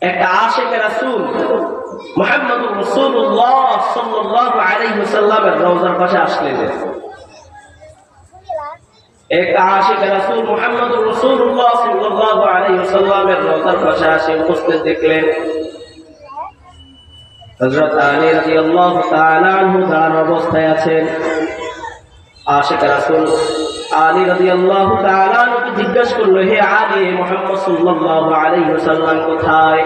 একটা আশিকে রাসূল মুহাম্মদুর রাসূলুল্লাহ সাল্লাল্লাহু আলাইহি ওয়াসাল্লামের রওজার পাশে আসলেন। এক আশিকে রাসূল মুহাম্মদুর রাসূলুল্লাহ সাল্লাল্লাহু আলাইহি ওয়াসাল্লামের রওজার পাশে এসে উপস্থিত দেখলেন হযরত আলী রাদিয়াল্লাহু তাআলা আনহু দাঁড়ানো অবস্থায় আছেন। আশিকে রাসূল আলী রাদিয়াল্লাহু তাআলা আনহুকে জিজ্ঞাসা করলো, হে আলী, মুহাম্মদ সাল্লাল্লাহু আলাইহি ওয়াসাল্লাম কোথায়?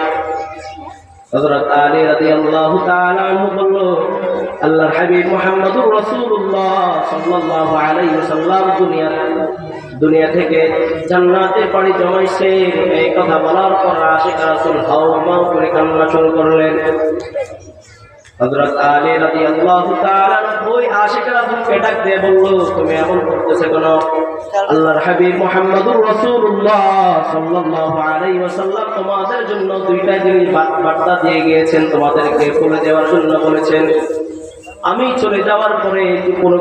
হযরত আলী রাদিয়াল্লাহু তাআলা আনহু বলল, আল্লাহর হাবিব মুহাম্মদুর রাসূলুল্লাহ সাল্লাল্লাহু আলাইহি ওয়াসাল্লাম দুনিয়া থেকে জান্নাতে পাড়ি জমাইছে। এই কথা বলার পর আশিক রাসূল হাওমাও করে কান্না শুরু করলেন। হযরত আলী রাদিয়াল্লাহু তাআলা ওই আশিক রাসূলকে ডাক দিয়ে বলল, তুমি এমন করতেছো কেন? আল্লাহর হাবিব মুহাম্মদুর রাসূলুল্লাহ সাল্লাল্লাহু আলাইহি ওয়াসাল্লাম তোমাদের জন্য দুইটা জিনিস বার্তা দিয়ে গিয়েছেন, তোমাদেরকে বলে দেওয়ার জন্য বলেছেন। আমি চলে যাওয়ার পরে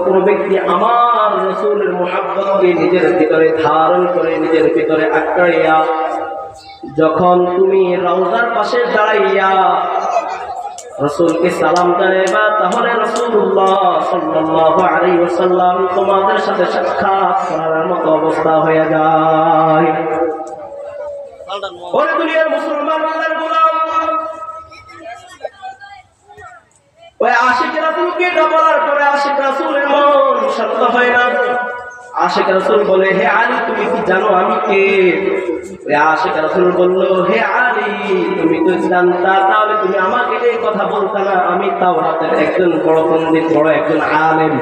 কোনো ব্যক্তি আমার রাসূলের মুহাব্বতকে নিজের ভিতরে ধারণ করে নিজের ভিতরে আঁকড়াইয়া যখন তুমি রওজার পাশে দাঁড়াইয়া রাসূলকে সালাম জানাইবা, তাহলে রাসূলুল্লাহ সাল্লাল্লাহু আলাইহি ওয়াসাল্লাম তোমাদের সাথে সাক্ষাৎ করার মতো অবস্থা হয়ে যায়। ওরে দুনিয়ার মুসলমান আল্লাহর গোলাম, ওই আশিক রাসূলকে বলার পরে আশিক রাসূলের মন শান্ত হয় না। আশিক রাসূল বলে, হে আলী, তুমি কি জানো আমি কে? ওই আশিক রাসূল বলল, হে আলী, তুমি তো জানতা, তাহলে তুমি আমাকে এই কথা বলতা না? আমি তাওরাতের একজন বড় পণ্ডিত, বড় একজন আলেম।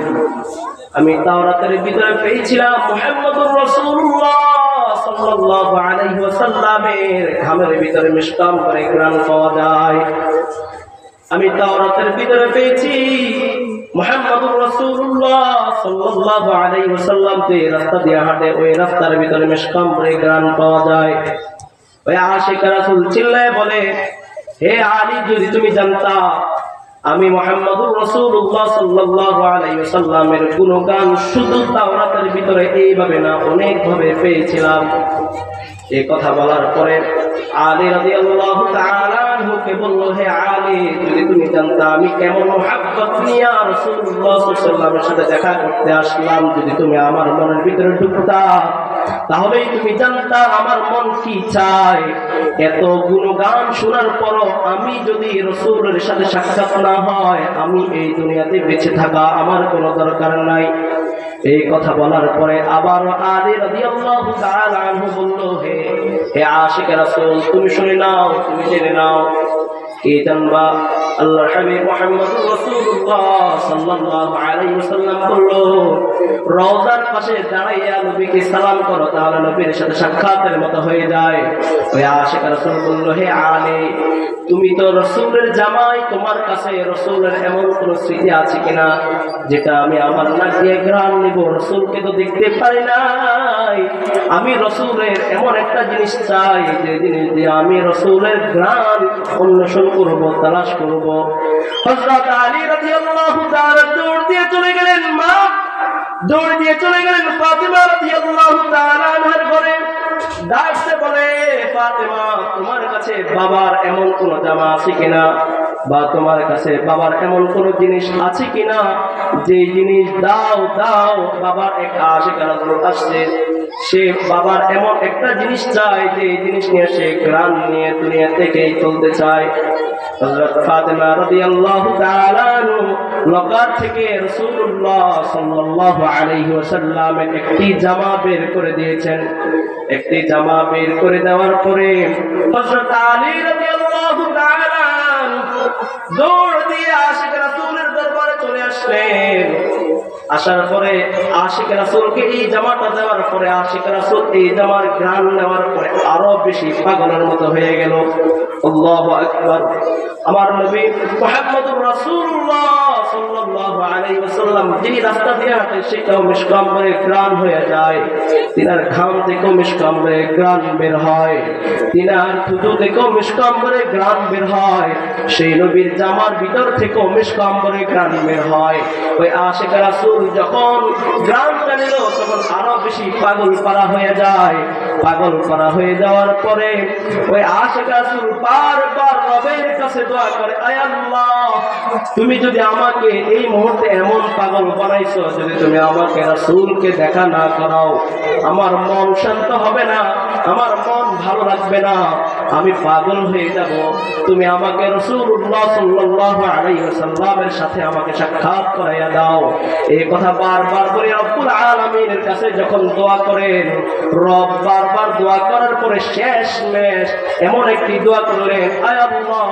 আমি তাওরাতের ভিতরে পেয়েছিলাম মুহাম্মদুর রাসূলুল্লাহ সাল্লাল্লাহু আলাইহি ওয়াসাল্লামের ঘামের ভিতরে মিশকাম করে ঘ্রাণ পাওয়া যায়। আমি তাওরাতের ভিতরে পেয়েছি মুহাম্মদুর রাসূলুল্লাহ সাল্লাল্লাহু আলাইহি ওয়াসাল্লাম যে রাস্তা দিয়ে হাঁটে, ওই রাস্তার ভিতরে মিশকাম করে ঘ্রাণ পাওয়া যায়। ওই আশিক রাসূল চিল্লায় বলে, হে আলী, যদি তুমি জানতা আমি মুহাম্মদুর রাসূলুল্লাহ সাল্লাল্লাহু আলাইহি ওয়াসাল্লামের গুণগান শুধু তাওরাতের ভিতরে এইভাবে না, অনেকভাবে পেয়েছিলাম। এই কথা বলার পরে আলী রাদিয়াল্লাহু তাআলা আনহুকে বলল, হে আলী, যদি তুমি জানতা আমি কেমন মুহাব্বত নিয়ে রাসূলুল্লাহ সাল্লাল্লাহু আলাইহি ওয়াসাল্লামের সাথে দেখা করতে আসলাম, যদি তুমি আমার মনের ভিতরে ঢুকতা, তাহলেই তুমি জানতা আমার মন কি চায়। এত গুণগান শোনার পরও আমি যদি রাসূলের সাথে সাক্ষাৎ না হয়, আমি এই দুনিয়াতে বেঁচে থাকা আমার কোনো দরকার নাই। এই কথা বলার পরে আবার আলী রাদিয়াল্লাহু তাআলা আনহু বলল, হে আশিক রাসূল, তুমি শুনে নাও, তুমি জেনে নাও, কি জানবা? আল্লাহর হাবিব মুহাম্মদুর রাসূলুল্লাহ সাল্লাল্লাহু আলাইহি ওয়াসাল্লাম বলল, রওজার পাশে দাঁড়াইয়া নবীকে সালাম করো, তাহলে নবীর সাথে সাক্ষাতের মতো হয়ে যায়। ওই আশিক রাসূল বলল, হে আলী, তুমি তো রাসূলের জামাই, তোমার কাছে রাসূলের এমন কোন স্মৃতি আছে কিনা যেটা আমি আমার নাক দিয়ে ঘ্রাণ নিব? রাসূলকে তো দেখতে পারি নাই, আমি রাসূলের এমন একটা জিনিস চাই যে জিনিস দিয়ে আমি রাসূলের ঘ্রাণ অন্বেষণ করব, তালাশ করব। হযরত আলী রাদিয়াল্লাহু তাআলা দৌড় দিয়ে চলে গেলেন ফাতিমা রাদিয়াল্লাহু তাআলা আনহার ঘরে। ডাকতে বলে, ফাতিমা, তোমার কাছে বাবার এমন কোন জামা আছে কিনা, বা তোমার কাছে বাবার এমন কোন জিনিস আছে কিনা যে জিনিস দাও। বাবার এক আশিক রাসূল আসছে, সে বাবার এমন একটা জিনিস চায় যে জিনিস নিয়ে সে ঘ্রাণ নিয়ে দুনিয়া থেকে চলতে চায়। হযরত ফাতিমা রাদিয়াল্লাহু তাআলা লকার থেকে রাসূলুল্লাহ সাল্লাল্লাহু আলাইহি ওয়াসাল্লামের একটি জামা বের করে দিয়েছেন। একটি জামা বের করে দেওয়ার পরে হযরত আলী রাদিয়াল্লাহু তাআলা দৌড় দিয়ে আশিক রাসূলের দরবারে চলে আসলেন। আসার পরে আশিক রাসূলকে এই জামাটা দেওয়ার পরে আশিক রাসূল এই জামার ঘ্রাণ নেওয়ার পরে আরো বেশি পাগলের মতো হয়ে গেল। আল্লাহু আকবার। আমার নবী মুহাম্মদুর রাসূলুল্লাহ সাল্লাল্লাহু আলাইহি ওয়াসাল্লাম যিনি রাস্তা দিয়ে হাঁটে সেটাও মিশকাম্বরে ঘ্রাণ হয়ে যায়, তিনার ঘাম থেকেও মিশকাম্বরে ঘ্রাণ বের হয়, তিনার থুতু থেকেও মিশকাম্বরে ঘ্রাণ বের হয়, সেই নবীর জামার ভিতর থেকেও মিশকাম্বরে ঘ্রাণ বের হয়। ওই আশিক রাসূল যখন ঘ্রাণটা নিল তখন আরো বেশি পাগল পারা হয়ে যায়। পাগল পারা হয়ে যাওয়ার পরে ওই আশিক রাসূল বারবার রবের কাছে দোয়া করে, আয় আল্লাহ, তুমি যদি আমাকে এই মুহূর্তে এমন পাগল বানাইছো, যদি তুমি আমাকে রাসূলকে দেখা না করাও, আমার মন শান্ত হবে না, আমার মন ভালো লাগবে না, আমি পাগল হয়ে যাব। তুমি আমাকে রাসূলুল্লাহ সাল্লাল্লাহু আলাইহি ওয়াসাল্লামের সাথে আমাকে সাক্ষাৎ করাইয়া দাও। এই কথা বারবার করে রব্বুল আলামিনের কাছে যখন দোয়া করেন, রব বারবার দোয়া করার পরে শেষমেশ এমন একটি দোয়া করলেন, আয় আল্লাহ,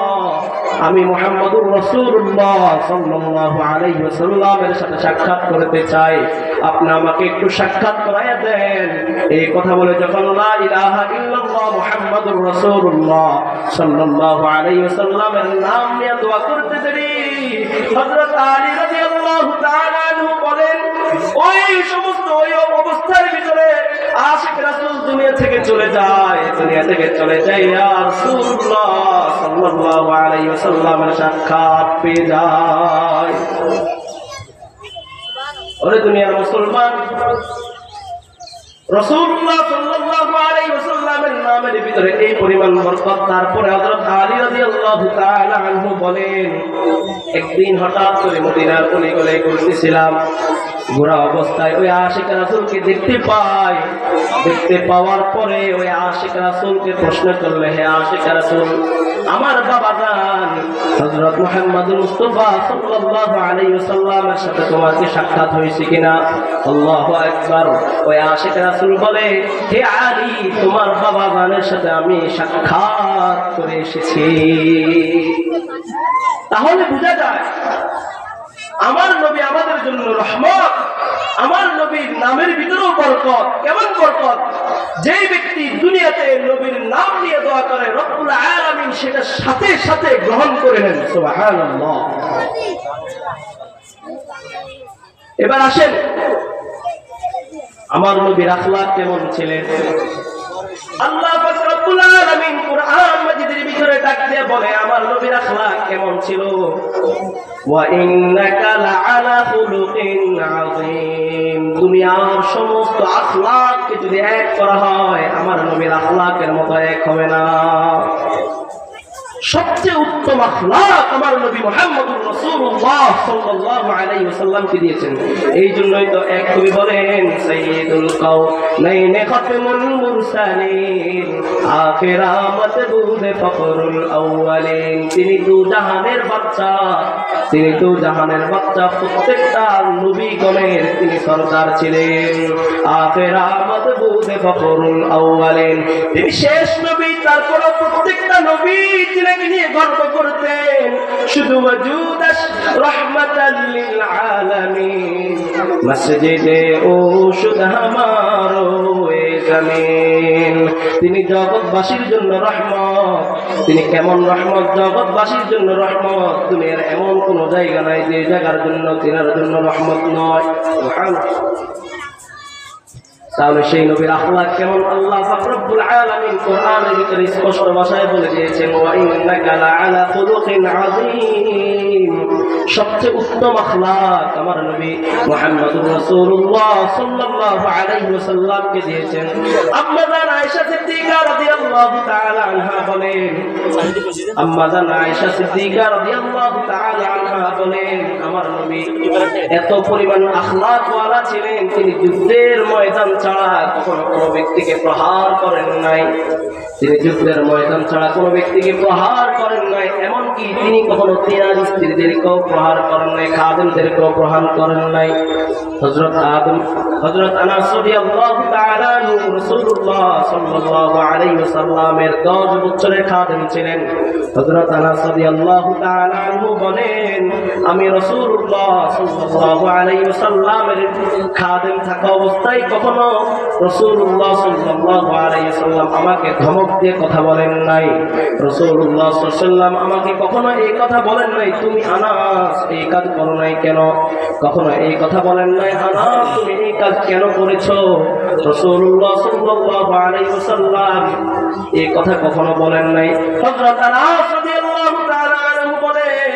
আমি মুহাম্মদুর রাসূলুল্লাহ সাল্লাল্লাহু আলাইহি ওয়াসাল্লামের সাথে সাক্ষাৎ করতে চাই, আপনি আমাকে একটু সাক্ষাৎ করাইয়া দেন। এই কথা বলে যখন লা ইলাহা ইল্লাল্লাহ মুহাম্মাদুর রাসূলুল্লাহ সাল্লাল্লাহু আলাইহি ওয়াসাল্লামের নাম নিয়ে দোয়া করতে দেরি, হযরত আলী রাদিয়াল্লাহু তাআলা আনহু বলেন, ওই সমস্ত ওই অবস্থার ভিতরে আশিক রাসূল দুনিয়া থেকে চলে যায়, দুনিয়া থেকে চলে যায় আর রাসূলুল্লাহ সাল্লাল্লাহু আলাইহি ওয়াসাল্লামের সাক্ষাৎ পেয়ে যায়। ওরে দুনিয়ার মুসলমান, রাসূলুল্লাহ সাল্লাল্লাহু আলাইহি ওয়াসাল্লামের নামের ভিতরে এই পরিমাণ বরকত। তারপরে হযরত আলী রাদিয়াল্লাহু তাআলা আনহু বলেন, একদিন হঠাৎ করে মদিনার অলিগলি ঘুরতেছিলাম, ঘোরা অবস্থায় ওই আশিক রাসূলকে দেখতে পাই। দেখতে পাওয়ার পরে ওই আশিক রাসূলকে প্রশ্ন করলে, হে আশিক রাসূল, আমার বাবা জান হযরত মুহাম্মদুর মুস্তাফা সাল্লাল্লাহু আলাইহি ওয়াসাল্লামের সাথে তোমার কি সাক্ষাৎ হয়েছে কিনা? আল্লাহু আকবার। ওই আশিক রাসূল বলে, হে আলী, তোমার বাবা জানের সাথে আমি সাক্ষাৎ করে এসেছি। তাহলে বোঝা যায় আমার নবী আমাদের জন্য রহমত, আমার নবীর নামের ভিতরেও বরকত। কেমন বরকত? যেই ব্যক্তি দুনিয়াতে নবীর নাম নিয়ে দোয়া করে, রব্বুল আলামিন সেটা সাথে সাথে গ্রহণ করে নেন। সুবহানাল্লাহ। এবার আসেন, আমার নবীর আখলাক কেমন ছিলেন? আল্লাহ পাক রব্বুল আলামিন কুরআন মাজিদের ভিতরে ডাক দিয়ে বলে, আমার নবীর আখলাক কেমন ছিল? ওয়া ইন্নাকা লাআলা খুলুকিন আযীম। দুনিয়ার সমস্ত আখলাককে যদি এক করা হয়, আমার নবীর আখলাকের মতো এক হবে না। সবচেয়ে উত্তম আখলাক আমার নবী মুহাম্মদুর রাসূলুল্লাহ সাল্লাল্লাহু আলাইহি ওয়াসাল্লামকে দিয়েছেন। এই জন্যই তো এক কবি বলেন, সাইয়্যিদুল কাওনাইন খাতামুল মুরসালিন আখিরামত বুদে ফখরুল আউয়ালিন। তিনি দু জাহানের বাচ্চা, তিনি দু জাহানের বাচ্চা, প্রত্যেকটা নবীগণের তিনি সরদার ছিলেন। আখিরামত বুদে ফখরুল আউয়ালিন, তিনি শেষ নবী, তারপর প্রত্যেকটা নবী তিনি নিয়ে গর্ব করতেন। শুধু ওয়াজুদাস রাহমাতাল লিল আলামিন, মসজিদে ও শুধ হামারো এ জমিন। তিনি জগৎবাসীর জন্য রহমত। তিনি কেমন রহমত? জগৎবাসীর জন্য রহমত। দুনিয়ার এমন কোন জায়গা নাই যে জায়গার জন্য তিনার জন্য রহমত নয়। তাহলে সেই নবীর আখলাক কেমন? আল্লাহ পাক রব্বুল আলামিন কোরআনের ভিতরে স্পষ্ট ভাষায় বলে দিয়েছেন, ওয়া ইন্নাকা লাআলা খুলুকিন আযীম। সবচেয়ে উত্তম আখলাক আমার নবী মুহাম্মদুর রাসূলুল্লাহ সাল্লাল্লাহু আলাইহি ওয়াসাল্লামকে দিয়েছেন। আম্মা জান আয়েশা সিদ্দিকা রাদিয়াল্লাহু তাআলা আনহা বলেন, আম্মা জান আয়েশা সিদ্দিকা রাদিয়াল্লাহু তাআলা আনহা বলেন, আমার নবী এত পরিমাণ আখলাক ওয়ালা ছিলেন, তিনি যুদ্ধের ময়দান ছাড়া কখনো কোনো ব্যক্তিকে প্রহার করেন নাই। তিনি যুদ্ধের ময়দান ছাড়া কোনো ব্যক্তিকে প্রহার করেন নাই। এমনকি তিনি কখনো তিনার স্ত্রীদেরকেও প্রহার করেন নাই, খাদেমদেরকেও প্রহার করেন নাই। হযরত আনাস রাদিয়াল্লাহু তাআলা আনহু রাসূলুল্লাহ সাল্লাল্লাহু আলাইহি ওয়াসাল্লামের 10 বছরের খাদেম ছিলেন। হযরত আনাস রাদিয়াল্লাহু তাআলা আনহু বলেন, আমি রাসূলুল্লাহ সাল্লাল্লাহু আলাইহি ওয়াসাল্লামের খাদেম থাকা অবস্থায় কখনো রাসূলুল্লাহ সাল্লাল্লাহু আলাইহি ওয়াসাল্লাম আমাকে ধমক দিয়ে কথা বলেন নাই। রাসূলুল্লাহ সাল্লাল্লাহু আলাইহি ওয়াসাল্লাম আমাকে কখনো এই কথা বলেন নাই, তুমি আনাস এই কাজ করো নাই কেন? কখনো এই কথা বলেন নাই, আনাস তুমি এই কাজ কেন করেছো? রাসূলুল্লাহ সাল্লাল্লাহু আলাইহি ওয়াসাল্লাম এই কথা কখনো বলেন নাই। হযরত আনাস রাদিয়াল্লাহু তাআলা আনহু বলেন,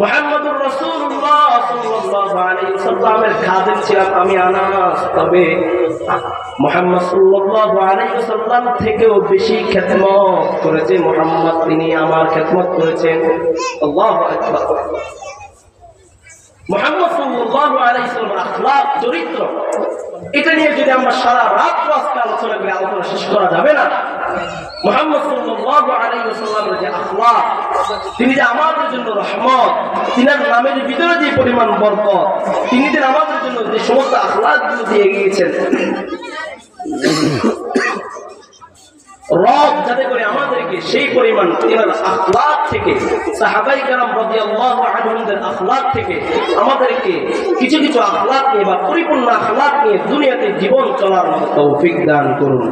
মুহাম্মদুর রাসূলুল্লাহ সাল্লাল্লাহু আলাইহি ওয়াসাল্লাম সাল্লামের খাদেম ছিলাম আমি আনাস, তবে মুহাম্মদ সাল্লাল্লাহু আলাইহি ওয়াসাল্লাম থেকেও বেশি খেদমত করেছে মুহাম্মদ, তিনি আমার খেদমত করেছেন। আল্লাহু আকবার। মুহাম্মদ সাল্লাল্লাহু আলাইহি ওয়াসাল্লামের আখলাক, চরিত্র, এটা নিয়ে যদি আমরা সারা রাত আজকে আলোচনা করি আলোচনা শেষ করা যাবে না। মুহাম্মদ সাল্লাল্লাহু আলাইহি ওয়াসাল্লামের যে আখলাক, তিনি যে আমাদের জন্য রহমত, তিনার নামের ভিতরে যে পরিমাণ বরকত, তিনি যে আমাদের জন্য যে সমস্ত আখলাকগুলো দিয়ে গিয়েছেন, রব যাতে করে আমাদেরকে সেই পরিমাণ তিনার আখলাক থেকে, সাহাবায়ে কেরাম রাদিয়াল্লাহু আনহুদের আখলাক থেকে আমাদেরকে কিছু কিছু আখলাক নিয়ে বা পরিপূর্ণ আখলাক নিয়ে দুনিয়াতে জীবন চলার মতো তৌফিক দান করুন।